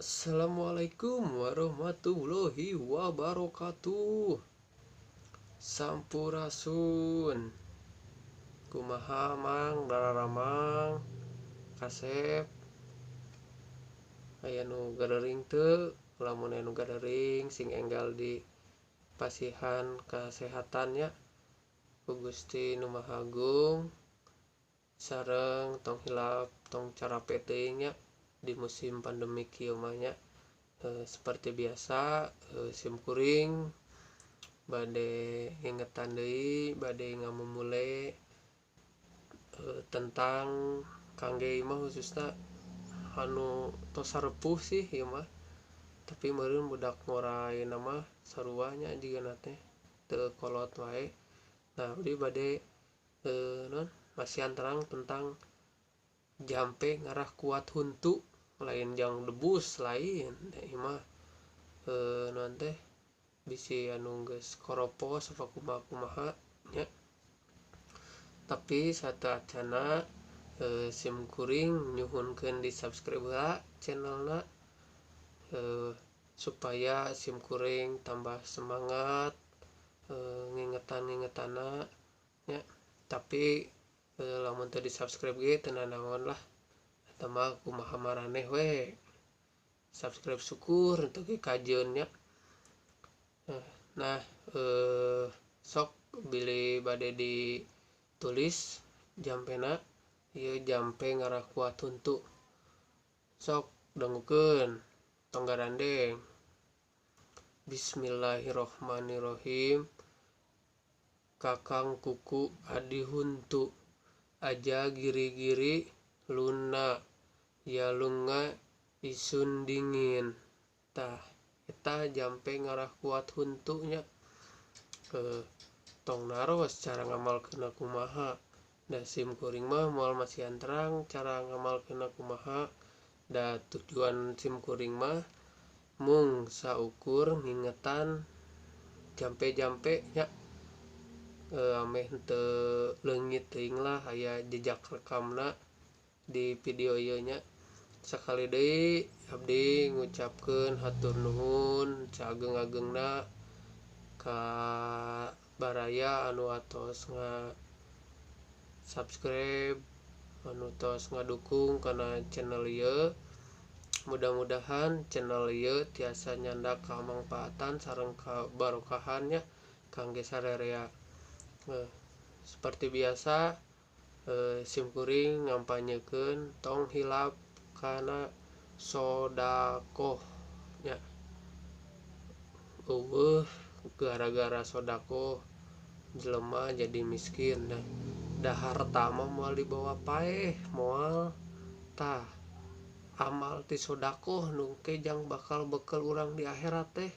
Assalamualaikum warahmatullahi wabarakatuh. Sampurasun. Kumaha mang dararamang kasep aya nu gadering teu, lamun aya nu gadering sing enggal di pasihan kasehatannya ku Gusti Nu Maha Agung sareng tong hilap tong carape teuing nya di musim pandemi kieu mah nya. Seperti biasa sim kuring bade ngingetan deui, bade ngamumule tentang kangge mah khususna anu tos sarepuh sih ieu mah, tapi meureun budak ngoraina mah sarua nya jigana teh teu kolot wae. Nah, abdi bade non masihan terang tentang jampe ngarah kuat huntu, lain jang debus lain ieu mah non teh bisi anu geus koropos apa kumaha nya. Tapi sateacana sim kuring nyuhunkeun di subscribe heula channelna supaya sim kuring tambah semangat ngingetan-ngingetana nya. Tapi lamun teu di subscribe ge teu nanaon lah, eta mah kumaha maraneh we. Subscribe syukur teu ge kajeun nya. Nah, sok bili bade ditulis jampena ieu jampe ngarah kuat huntu. Sok dangukeun tong garandeng. Bismillahirrohmanirrohim. Kakang kuku adi huntu aja giri-giri luna yalunga isun dingin. Tah eta jampe ngarah kuat huntunya. Tong naros cara ngamalkeunna kumaha. Da sim kuring mah moal masihan terang cara ngamalkeunna kumaha. Da tujuan sim kuring mah mung saukur ngingetan jampe-jampe nya. Ameh teu leungit teuing lah aya jejak rekamna di video ieu nya. Sakali deui abdi ngucapkeun hatur nuhun saageng-agengna ka baraya anu atos subscribe, anu tos ngadukung kana channel ieu. Mudah-mudahan channel ieu tiasa nyandak kamangpaatan sareng kabarokahannya kangge sarerea. Seperti biasa sim kuring ngampanyekeun tong hilap kana sodakoh nya. Eueuh gara-gara sodakoh jelema jadi miskin. Da harta mah moal dibawa paeh moal tah amal ti sodakoh nu engke jang bakal bekel urang di akhirat teh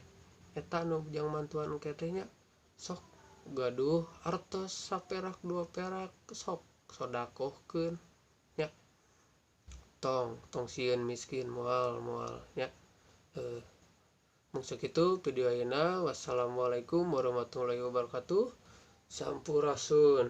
eta nu jang mantuan engke teh nya. Sok gaduh artos saperak dua perak sok sodakohkeun nya. Tong sieun miskin moal nya. Mung sakitu video ayeuna. Wassalamualaikum warahmatullahi wabarakatuh. Sampurasun.